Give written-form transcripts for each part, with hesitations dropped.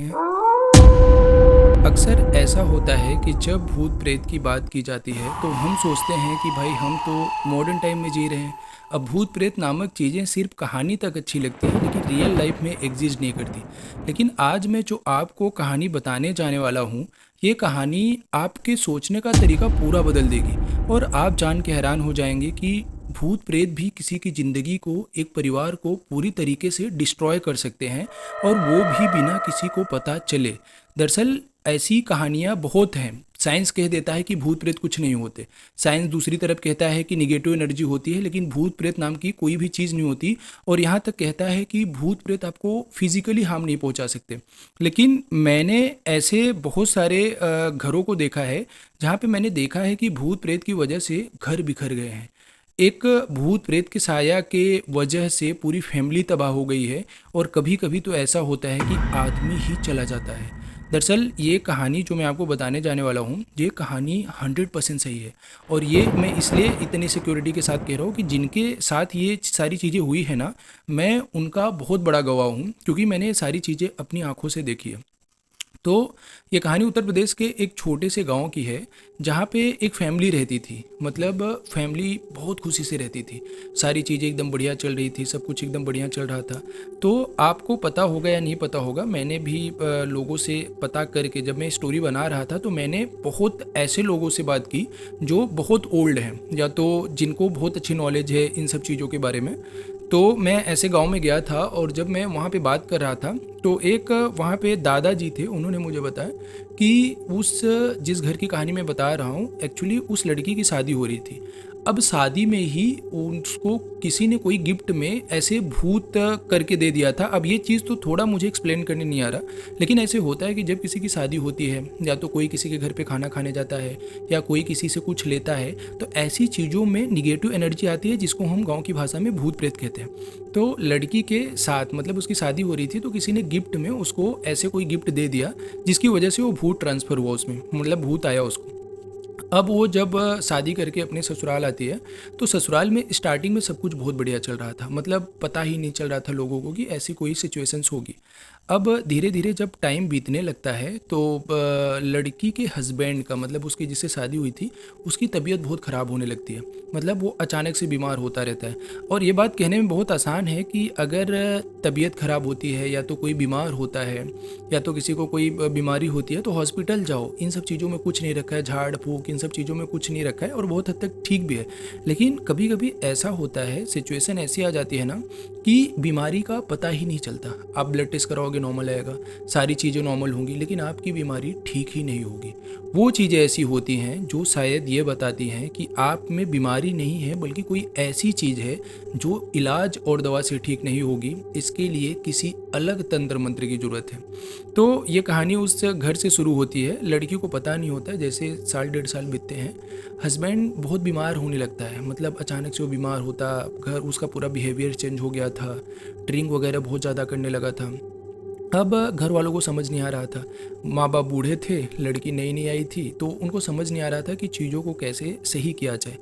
हैं। अक्सर ऐसा होता है कि जब भूत प्रेत की बात की जाती है तो हम सोचते हैं कि भाई हम तो मॉडर्न टाइम में जी रहे हैं। अब भूत प्रेत नामक चीज़ें सिर्फ कहानी तक अच्छी लगती हैं लेकिन रियल लाइफ में एग्जिस्ट नहीं करती। लेकिन आज मैं जो आपको कहानी बताने जाने वाला हूँ, ये कहानी आपके सोचने का तरीका पूरा बदल देगी और आप जान के हैरान हो जाएंगे कि भूत प्रेत भी किसी की ज़िंदगी को, एक परिवार को पूरी तरीके से डिस्ट्रॉय कर सकते हैं और वो भी बिना किसी को पता चले। दरअसल ऐसी कहानियाँ बहुत हैं। साइंस कह देता है कि भूत प्रेत कुछ नहीं होते, साइंस दूसरी तरफ कहता है कि निगेटिव एनर्जी होती है, लेकिन भूत प्रेत नाम की कोई भी चीज़ नहीं होती। और यहाँ तक कहता है कि भूत प्रेत आपको फिजिकली हार्म नहीं पहुँचा सकते। लेकिन मैंने ऐसे बहुत सारे घरों को देखा है जहाँ पे मैंने देखा है कि भूत प्रेत की वजह से घर बिखर गए हैं। एक भूत प्रेत के साया के वजह से पूरी फैमिली तबाह हो गई है और कभी कभी तो ऐसा होता है कि आदमी ही चला जाता है। दरअसल ये कहानी जो मैं आपको बताने जाने वाला हूँ, ये कहानी 100% सही है। और ये मैं इसलिए इतनी सिक्योरिटी के साथ कह रहा हूँ कि जिनके साथ ये सारी चीज़ें हुई है ना, मैं उनका बहुत बड़ा गवाह हूँ क्योंकि मैंने ये सारी चीज़ें अपनी आंखों से देखी है। तो ये कहानी उत्तर प्रदेश के एक छोटे से गांव की है जहाँ पे एक फैमिली रहती थी। मतलब फैमिली बहुत खुशी से रहती थी, सारी चीज़ें एकदम बढ़िया चल रही थी, सब कुछ एकदम बढ़िया चल रहा था। तो आपको पता होगा या नहीं पता होगा, मैंने भी लोगों से पता करके जब मैं स्टोरी बना रहा था तो मैंने बहुत ऐसे लोगों से बात की जो बहुत ओल्ड हैं या तो जिनको बहुत अच्छी नॉलेज है इन सब चीज़ों के बारे में। तो मैं ऐसे गांव में गया था और जब मैं वहाँ पे बात कर रहा था तो एक वहाँ पे दादाजी थे, उन्होंने मुझे बताया कि उस जिस घर की कहानी मैं बता रहा हूँ, एक्चुअली उस लड़की की शादी हो रही थी। अब शादी में ही उसको किसी ने कोई गिफ्ट में ऐसे भूत करके दे दिया था। अब ये चीज़ तो थोड़ा मुझे एक्सप्लेन करने नहीं आ रहा, लेकिन ऐसे होता है कि जब किसी की शादी होती है या तो कोई किसी के घर पे खाना खाने जाता है या कोई किसी से कुछ लेता है, तो ऐसी चीज़ों में निगेटिव एनर्जी आती है जिसको हम गाँव की भाषा में भूत प्रेत कहते हैं। तो लड़की के साथ मतलब उसकी शादी हो रही थी तो किसी ने गिफ्ट में उसको ऐसे कोई गिफ्ट दे दिया जिसकी वजह से वो भूत ट्रांसफ़र हुआ, उसमें मतलब भूत आया उसको। अब वो जब शादी करके अपने ससुराल आती है तो ससुराल में स्टार्टिंग में सब कुछ बहुत बढ़िया चल रहा था, मतलब पता ही नहीं चल रहा था लोगों को कि ऐसी कोई सिचुएशंस होगी। अब धीरे धीरे जब टाइम बीतने लगता है तो लड़की के हस्बैंड का, मतलब उसकी जिससे शादी हुई थी, उसकी तबीयत बहुत ख़राब होने लगती है। मतलब वो अचानक से बीमार होता रहता है। और ये बात कहने में बहुत आसान है कि अगर तबीयत ख़राब होती है या तो कोई बीमार होता है या तो किसी को कोई बीमारी होती है तो हॉस्पिटल जाओ, इन सब चीज़ों में कुछ नहीं रखा है, झाड़ फूक इन सब चीज़ों में कुछ नहीं रखा है और बहुत हद तक ठीक भी है। लेकिन कभी कभी ऐसा होता है, सिचुएशन ऐसी आ जाती है ना कि बीमारी का पता ही नहीं चलता। आप ब्लड टेस्ट कराओगे नॉर्मल आएगा, सारी चीज़ें नॉर्मल होंगी, लेकिन आपकी बीमारी ठीक ही नहीं होगी। वो चीज़ें ऐसी होती हैं जो शायद ये बताती हैं कि आप में बीमारी नहीं है बल्कि कोई ऐसी चीज़ है जो इलाज और दवा से ठीक नहीं होगी। इसके लिए किसी अलग तंत्र मंत्र की ज़रूरत है। तो ये कहानी उस घर से शुरू होती है। लड़की को पता नहीं होता है, जैसे साल डेढ़ साल बीतते हैं, हस्बैंड बहुत बीमार होने लगता है। मतलब अचानक से वो बीमार होता, घर उसका पूरा बिहेवियर चेंज हो गया था, ड्रिंक वगैरह बहुत ज़्यादा करने लगा था। अब घर वालों को समझ नहीं आ रहा था, माँ बाप बूढ़े थे, लड़की नई नई आई थी, तो उनको समझ नहीं आ रहा था कि चीज़ों को कैसे सही किया जाए।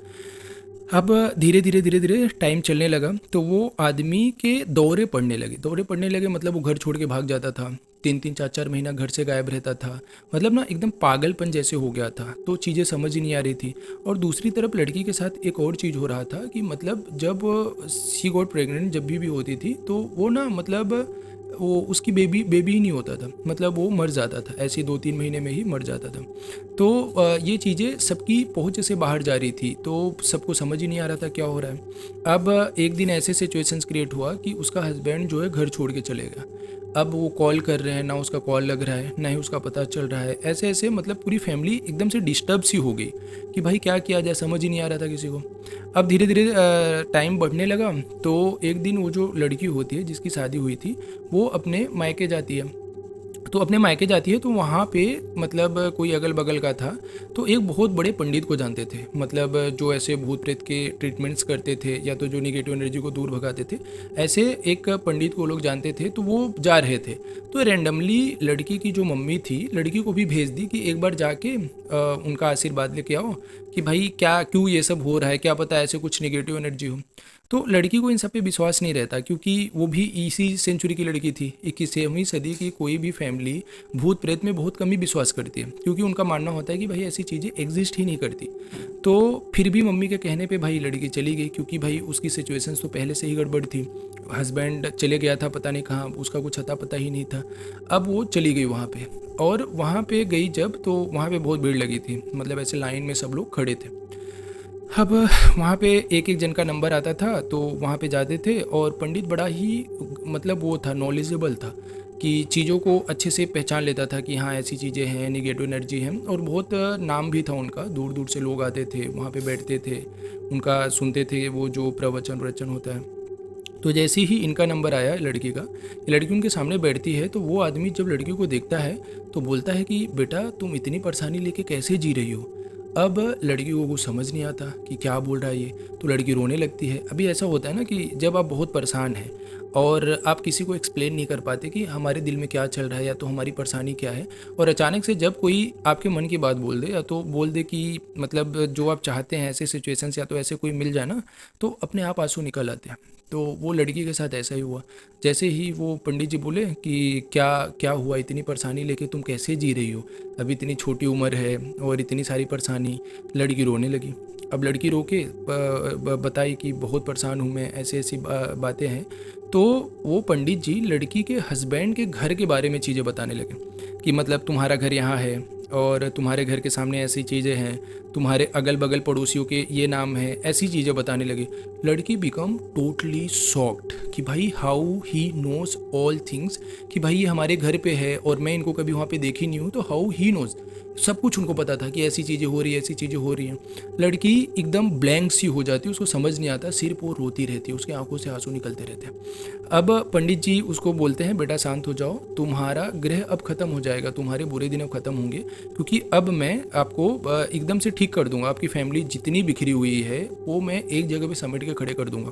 अब धीरे धीरे टाइम चलने लगा तो वो आदमी के दौरे पड़ने लगे। दौरे पड़ने लगे मतलब वो घर छोड़ के भाग जाता था, 3-3 4-4 महीना घर से गायब रहता था। मतलब ना एकदम पागलपन जैसे हो गया था, तो चीज़ें समझ ही नहीं आ रही थी। और दूसरी तरफ लड़की के साथ एक और चीज़ हो रहा था कि मतलब जब शी गॉट प्रेग्नेंट, जब भी होती थी तो वो ना मतलब वो उसकी बेबी ही नहीं होता था, मतलब वो मर जाता था, ऐसे 2-3 महीने में ही मर जाता था। तो ये चीज़ें सबकी पहुंच से बाहर जा रही थी, तो सबको समझ ही नहीं आ रहा था क्या हो रहा है। अब एक दिन ऐसे सिचुएशंस क्रिएट हुआ कि उसका हस्बैंड जो है घर छोड़ के चले गया। अब वो कॉल कर रहे हैं, ना उसका कॉल लग रहा है ना ही उसका पता चल रहा है। ऐसे ऐसे मतलब पूरी फैमिली एकदम से डिस्टर्ब सी हो गई कि भाई क्या किया जाए, समझ ही नहीं आ रहा था किसी को। अब धीरे धीरे टाइम बढ़ने लगा तो एक दिन वो जो लड़की होती है जिसकी शादी हुई थी, वो अपने मायके जाती है। तो अपने मायके जाती है तो वहाँ पे मतलब कोई अगल बगल का था, तो एक बहुत बड़े पंडित को जानते थे, मतलब जो ऐसे भूत प्रेत के ट्रीटमेंट्स करते थे या तो जो निगेटिव एनर्जी को दूर भगाते थे, ऐसे एक पंडित को लोग जानते थे। तो वो जा रहे थे तो रैंडमली लड़की की जो मम्मी थी लड़की को भी भेज दी कि एक बार जाके उनका आशीर्वाद लेके आओ कि भाई क्या क्यों ये सब हो रहा है, क्या पता ऐसे कुछ निगेटिव एनर्जी हो। तो लड़की को इन सब पे विश्वास नहीं रहता, क्योंकि वो भी इसी सेंचुरी की लड़की थी। 21वीं सदी की कोई भी फैमिली भूत प्रेत में बहुत कम ही विश्वास करती है, क्योंकि उनका मानना होता है कि भाई ऐसी चीज़ें एग्जिस्ट ही नहीं करती। तो फिर भी मम्मी के कहने पे भाई लड़की चली गई, क्योंकि भाई उसकी सिचुएशंस तो पहले से ही गड़बड़ थी। हस्बैंड चले गया था पता नहीं कहाँ, उसका कुछ अता पता ही नहीं था। अब वो चली गई वहाँ पे, और वहाँ पे गई जब, तो वहाँ पे बहुत भीड़ लगी थी, मतलब ऐसे लाइन में सब लोग खड़े थे। अब वहाँ पे एक एक जन का नंबर आता था, तो वहाँ पे जाते थे, और पंडित बड़ा ही मतलब वो था, नॉलेजेबल था, कि चीज़ों को अच्छे से पहचान लेता था कि हाँ ऐसी चीज़ें हैं, निगेटिव एनर्जी है। और बहुत नाम भी था उनका, दूर दूर से लोग आते थे वहाँ पे, बैठते थे, उनका सुनते थे वो जो प्रवचन होता है। तो जैसे ही इनका नंबर आया लड़की का, ये लड़की उनके सामने बैठती है, तो वो आदमी जब लड़की को देखता है तो बोलता है कि बेटा तुम इतनी परेशानी लेके कैसे जी रही हो। अब लड़की को कुछ समझ नहीं आता कि क्या बोल रहा है ये, तो लड़की रोने लगती है। अभी ऐसा होता है ना कि जब आप बहुत परेशान हैं और आप किसी को एक्सप्लेन नहीं कर पाते कि हमारे दिल में क्या चल रहा है या तो हमारी परेशानी क्या है, और अचानक से जब कोई आपके मन की बात बोल दे, या तो बोल दे कि मतलब जो आप चाहते हैं ऐसे सिचुएशंस, या तो ऐसे कोई मिल जाए ना, तो अपने आप आंसू निकल आते हैं। तो वो लड़की के साथ ऐसा ही हुआ। जैसे ही वो पंडित जी बोले कि क्या क्या हुआ, इतनी परेशानी लेके तुम कैसे जी रही हो, अभी इतनी छोटी उम्र है और इतनी सारी परेशानी। लड़की रोने लगी। अब लड़की रो के बताई कि बहुत परेशान हूँ मैं, ऐसे ऐसी बातें हैं। तो वो पंडित जी लड़की के हस्बैंड के घर के बारे में चीज़ें बताने लगे, कि मतलब तुम्हारा घर यहाँ है, और तुम्हारे घर के सामने ऐसी चीज़ें हैं, तुम्हारे अगल बगल पड़ोसियों के ये नाम है, ऐसी चीज़ें बताने लगे। लड़की बिकम टोटली शॉक्ड कि भाई how he knows all things, कि भाई ये हमारे घर पे है और मैं इनको कभी वहाँ पे देखी नहीं हूँ, तो हाउ ही नोज, सब कुछ उनको पता था कि ऐसी चीज़ें हो रही है, ऐसी चीज़ें हो रही हैं। लड़की एकदम ब्लैंक सी हो जाती है, उसको समझ नहीं आता, सिर्फ वो रोती रहती है, उसके आंखों से आंसू निकलते रहते हैं। अब पंडित जी उसको बोलते हैं बेटा शांत हो जाओ, तुम्हारा ग्रह अब ख़त्म हो जाएगा, तुम्हारे बुरे दिन अब ख़त्म होंगे, क्योंकि अब मैं आपको एकदम से ठीक कर दूंगा, आपकी फैमिली जितनी बिखरी हुई है वो मैं एक जगह पे समेट के खड़े कर दूंगा।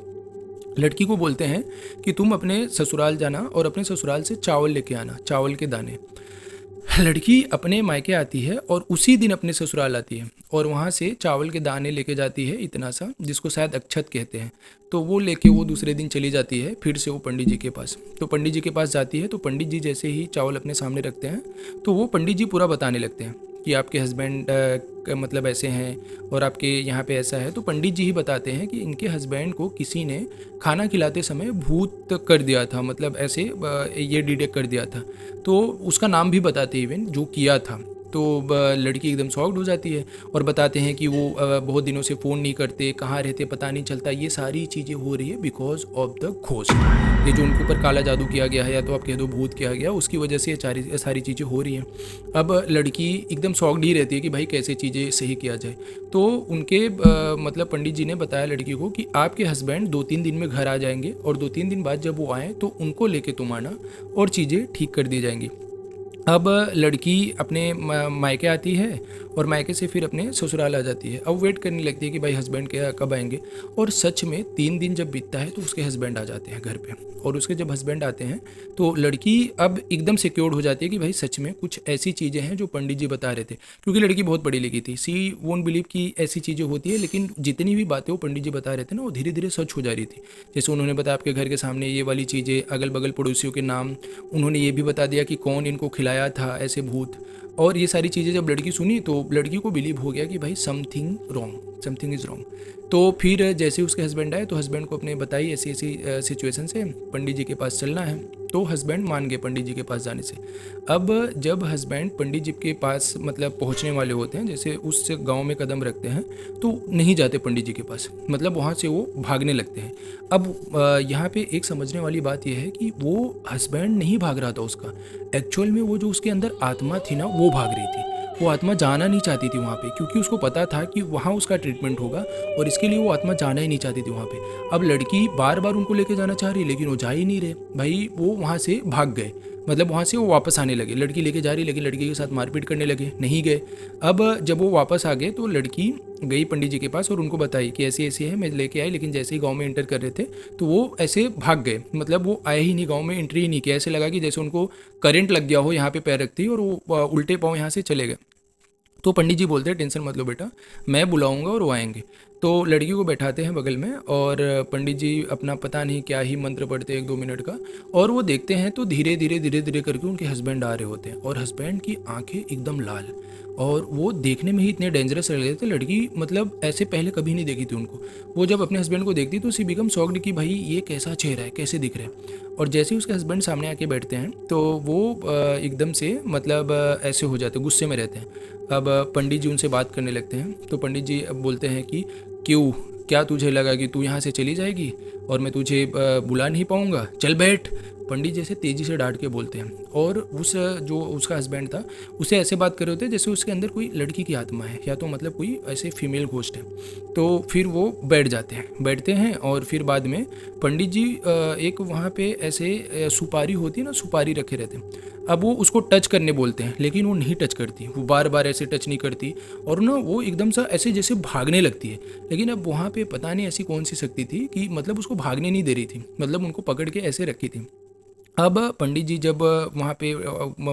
लड़की को बोलते हैं कि तुम अपने ससुराल जाना और अपने ससुराल से चावल लेके आना, चावल के दाने। लड़की अपने मायके आती है और उसी दिन अपने ससुराल आती है, और वहाँ से चावल के दाने लेके जाती है इतना सा, जिसको शायद अक्षत कहते हैं। तो वो लेके वो दूसरे दिन चली जाती है फिर से वो पंडित जी के पास। तो पंडित जी के पास जाती है, तो पंडित जी जैसे ही चावल अपने सामने रखते हैं, तो वो पंडित जी पूरा बताने लगते हैं कि आपके हस्बैंड मतलब ऐसे हैं और आपके यहाँ पे ऐसा है। तो पंडित जी ही बताते हैं कि इनके हस्बैंड को किसी ने खाना खिलाते समय भूत कर दिया था, मतलब ऐसे ये डिटेक्ट कर दिया था। तो उसका नाम भी बताते हैं इवन जो किया था। तो लड़की एकदम शॉक्ड हो जाती है, और बताते हैं कि वो बहुत दिनों से फ़ोन नहीं करते, कहाँ रहते पता नहीं चलता। ये सारी चीज़ें हो रही है बिकॉज ऑफ द घोस्ट, ये जो उनके ऊपर काला जादू किया गया है, या तो आप कह दो भूत किया गया, उसकी वजह से ये सारी चीज़ें हो रही हैं। अब लड़की एकदम शॉक्ड ही रहती है कि भाई कैसे चीज़ें सही किया जाए। तो उनके मतलब पंडित जी ने बताया लड़की को कि आपके हस्बैंड 2-3 दिन में घर आ जाएंगे, और 2-3 दिन बाद जब वो आएँ तो उनको लेके तुम आना और चीज़ें ठीक कर दी जाएंगी। अब लड़की अपने मायके आती है, और मायके से फिर अपने ससुराल आ जाती है। अब वेट करने लगती है कि भाई हस्बैंड के कब आएंगे, और सच में 3 दिन जब बीतता है तो उसके हस्बैंड आ जाते हैं घर पे। और उसके जब हस्बैंड आते हैं तो लड़की अब एकदम सिक्योर्ड हो जाती है कि भाई सच में कुछ ऐसी चीज़ें हैं जो पंडित जी बता रहे थे, क्योंकि लड़की बहुत पढ़ी लिखी थी। सी वोंट बिलीव कि ऐसी चीज़ें होती है, लेकिन जितनी भी बातें वो पंडित जी बता रहे थे ना, वो धीरे धीरे सच हो जा रही थी। जैसे उन्होंने बताया आपके घर के सामने ये वाली चीज़ें, अगल बगल पड़ोसियों के नाम, उन्होंने ये भी बता दिया कि कौन इनको खिलाया था ऐसे भूत। और ये सारी चीज़ें जब लड़की सुनी तो लड़की को बिलीव हो गया कि भाई something wrong, something is wrong. तो फिर जैसे उसके हस्बैंड आए तो हस्बैंड को अपने बताई ऐसी ऐसी सिचुएशन से पंडित जी के पास चलना है। तो हस्बैंड मान गए पंडित जी के पास जाने से। अब जब हस्बैंड पंडित जी के पास मतलब पहुंचने वाले होते हैं, जैसे उस गांव में कदम रखते हैं, तो नहीं जाते पंडित जी के पास, मतलब वहाँ से वो भागने लगते हैं। अब यहाँ पे एक समझने वाली बात यह है कि वो हस्बैंड नहीं भाग रहा था उसका, एक्चुअल में वो जो उसके अंदर आत्मा थी ना वो भाग रही थी। वो आत्मा जाना नहीं चाहती थी वहाँ पे, क्योंकि उसको पता था कि वहाँ उसका ट्रीटमेंट होगा, और इसके लिए वो आत्मा जाना ही नहीं चाहती थी वहाँ पे। अब लड़की बार बार उनको लेके जाना चाह रही, लेकिन वो जा ही नहीं रहे भाई, वो वहाँ से भाग गए, मतलब वहाँ से वो वापस आने लगे। लड़की लेके जा रही, लेकिन लड़की के साथ मारपीट करने लगे, नहीं गए। अब जब वो वापस आ गए तो लड़की गई पंडित जी के पास और उनको बताई कि ऐसी ऐसी है, मैं लेके आई, लेकिन जैसे ही गांव में एंटर कर रहे थे तो वो ऐसे भाग गए, मतलब वो आए ही नहीं, गांव में एंट्री ही नहीं किया। ऐसे लगा कि जैसे उनको करंट लग गया हो यहाँ पे पैर रखती, और वो उल्टे पाँव यहाँ से चले गए। तो पंडित जी बोलते हैं टेंशन मत लो बेटा, मैं बुलाऊंगा और वो आएंगे। तो लड़की को बैठाते हैं बगल में और पंडित जी अपना पता नहीं क्या ही मंत्र पढ़ते हैं 1-2 मिनट का, और वो देखते हैं तो धीरे धीरे करके उनके हस्बैंड आ रहे होते हैं और हस्बैंड की आंखें एकदम लाल, और वो देखने में ही इतने डेंजरस लग रहे थे। लड़की मतलब ऐसे पहले कभी नहीं देखी थी उनको। वो जब अपने हस्बैंड को देखती तो सी बिकम शॉक्ड कि भाई ये कैसा चेहरा है, कैसे दिख रहा है। और जैसे ही उसके हस्बैंड सामने आके बैठते हैं तो वो एकदम से मतलब ऐसे हो जाते, गुस्से में रहते हैं। अब पंडित जी उनसे बात करने लगते हैं तो पंडित जी अब बोलते हैं कि क्यों, क्या तुझे लगा कि तू यहाँ से चली जाएगी और मैं तुझे बुला नहीं पाऊँगा, चल बैठ। पंडित जैसे तेज़ी से डांट के बोलते हैं, और उस जो उसका हस्बैंड था उसे ऐसे बात कर रहे होते जैसे उसके अंदर कोई लड़की की आत्मा है, या तो मतलब कोई ऐसे फीमेल घोस्ट है। तो फिर वो बैठते हैं और फिर बाद में पंडित जी एक वहाँ पे ऐसे सुपारी होती है ना, सुपारी रखे रहते हैं। अब वो उसको टच करने बोलते हैं लेकिन वो नहीं टच करती, वो बार बार ऐसे टच नहीं करती, और ना वो एकदम सा ऐसे जैसे भागने लगती है। लेकिन अब वहाँ पे पता नहीं ऐसी कौन सी शक्ति थी कि मतलब उसको भागने नहीं दे रही थी, मतलब उनको पकड़ के ऐसे रखी थी। अब पंडित जी जब वहाँ पे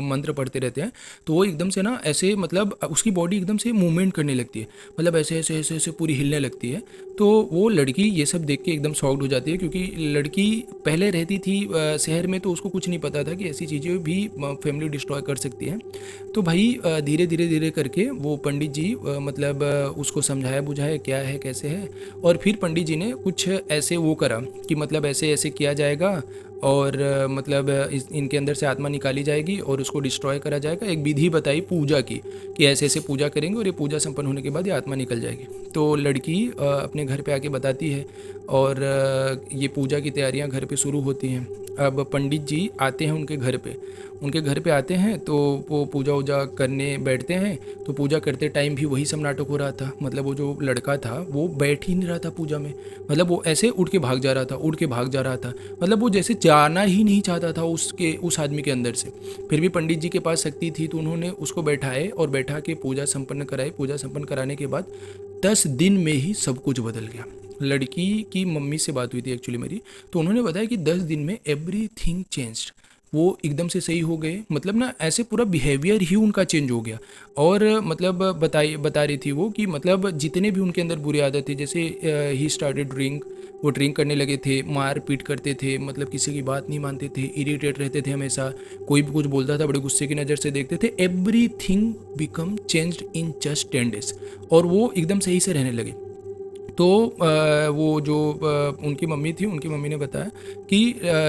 मंत्र पढ़ते रहते हैं तो वो एकदम से ना ऐसे मतलब उसकी बॉडी एकदम से मूवमेंट करने लगती है, मतलब ऐसे ऐसे ऐसे ऐसे पूरी हिलने लगती है। तो वो लड़की ये सब देख के एकदम शॉक्ड हो जाती है, क्योंकि लड़की पहले रहती थी शहर में, तो उसको कुछ नहीं पता था कि ऐसी चीज़ें भी फैमिली डिस्ट्रॉय कर सकती हैं। तो भाई धीरे करके वो पंडित जी मतलब उसको समझाया बुझाया क्या है कैसे है, और फिर पंडित जी ने कुछ ऐसे वो करा कि मतलब ऐसे ऐसे किया जाएगा और मतलब इनके अंदर से आत्मा निकाली जाएगी और उसको डिस्ट्रॉय करा जाएगा। एक विधि बताई पूजा की कि ऐसे ऐसे पूजा करेंगे और ये पूजा संपन्न होने के बाद ये आत्मा निकल जाएगी। तो लड़की अपने घर पे आके बताती है और ये पूजा की तैयारियां घर पे शुरू होती हैं। अब पंडित जी आते हैं उनके घर पे आते हैं तो वो पूजा वूजा करने बैठते हैं। तो पूजा करते टाइम भी वही सब नाटक हो रहा था, मतलब वो जो लड़का था वो बैठ ही नहीं रहा था पूजा में, मतलब वो ऐसे उठ के भाग जा रहा था, मतलब वो जैसे जाना ही नहीं चाहता था उस आदमी के अंदर से। फिर भी पंडित जी के पास शक्ति थी तो उन्होंने उसको बैठाए और बैठा के पूजा संपन्न कराई। पूजा संपन्न कराने के बाद 10 दिन में ही सब कुछ बदल गया। लड़की की मम्मी से बात हुई थी एक्चुअली मेरी, तो उन्होंने बताया कि 10 दिन में एवरीथिंग चेंज्ड, वो एकदम से सही हो गए, मतलब ना ऐसे पूरा बिहेवियर ही उनका चेंज हो गया। और मतलब बता रही थी वो कि मतलब जितने भी उनके अंदर बुरी आदत थी, जैसे ही स्टार्टेड ड्रिंक, वो ड्रिंक करने लगे थे, मार पीट करते थे, मतलब किसी की बात नहीं मानते थे, इरिटेट रहते थे हमेशा, कोई भी कुछ बोलता था बड़े गुस्से की नज़र से देखते थे। Everything become changed in just 10 days, और वो एकदम सही से रहने लगे। तो वो जो उनकी मम्मी ने बताया कि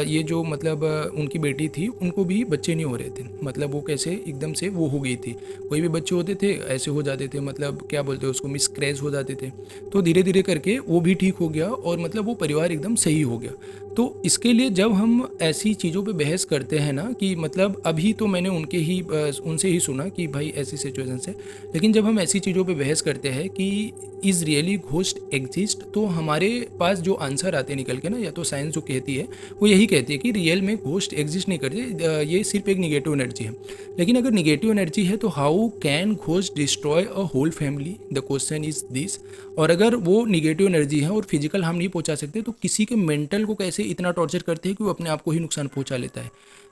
ये जो मतलब उनकी बेटी थी उनको भी बच्चे नहीं हो रहे थे, मतलब वो कैसे एकदम से वो हो गई थी, कोई भी बच्चे होते थे ऐसे हो जाते थे, मतलब क्या बोलते हैं उसको, मिसक्रैच हो जाते थे। तो धीरे करके वो भी ठीक हो गया और मतलब वो परिवार एकदम सही हो गया। तो इसके लिए जब हम ऐसी चीज़ों पे बहस करते हैं ना कि मतलब अभी तो मैंने उनसे ही सुना कि भाई ऐसी सिचुएशन है, लेकिन जब हम ऐसी चीज़ों पे बहस करते हैं कि इज़ रियली घोस्ट एग्जिस्ट, तो हमारे पास जो आंसर आते निकल के ना, या तो साइंस जो कहती है वो यही कहती है कि रियल में घोस्ट एग्जिस्ट नहीं करते, ये सिर्फ एक निगेटिव एनर्जी है। लेकिन अगर निगेटिव एनर्जी है तो how can ghost destroy a whole family, the question is this. और अगर वो निगेटिव एनर्जी है और फिजिकल हार्म नहीं पहुंचा सकते तो किसी के मेंटल को कैसे इतना टॉर्चर करते हैं कि वो अपने आप को ही नुकसान पहुंचा लेता है।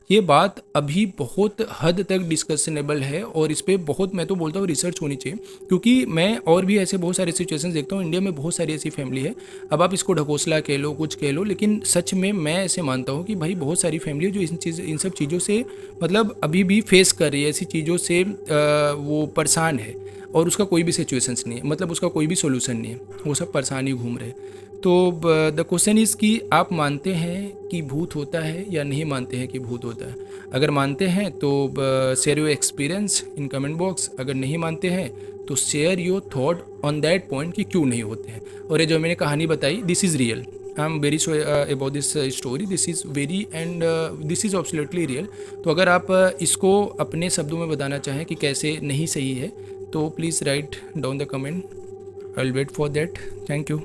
ये बात अभी बहुत हद तक डिस्कशनेबल है और इस पर बहुत, मैं तो बोलता हूँ, रिसर्च होनी चाहिए, क्योंकि मैं और भी ऐसे बहुत सारे सिचुएशंस देखता हूँ। इंडिया में बहुत सारी ऐसी फैमिली है, अब आप इसको ढकोसला कह लो, कुछ कह लो, लेकिन सच में मैं ऐसे मानता हूँ कि भाई बहुत सारी फैमिली है जो इन सब चीज़ों से मतलब अभी भी फेस कर रही है, ऐसी चीज़ों से वो परेशान है और उसका कोई भी सिचुएशंस नहीं है, मतलब उसका कोई भी सोल्यूशन नहीं है, वो सब परेशान ही घूम रहे। तो द क्वेश्चन इज़ कि आप मानते हैं कि भूत होता है या नहीं मानते हैं कि भूत होता है। अगर मानते हैं तो share your experience in comment box, अगर नहीं मानते हैं तो share your thought on that point कि क्यों नहीं होते हैं। और ये जो मैंने कहानी बताई, this is real, I am very sure about this story, this is very and this is absolutely real. तो अगर आप इसको अपने शब्दों में बताना चाहें कि कैसे नहीं सही है तो please write down the comment, I will wait for that. Thank you.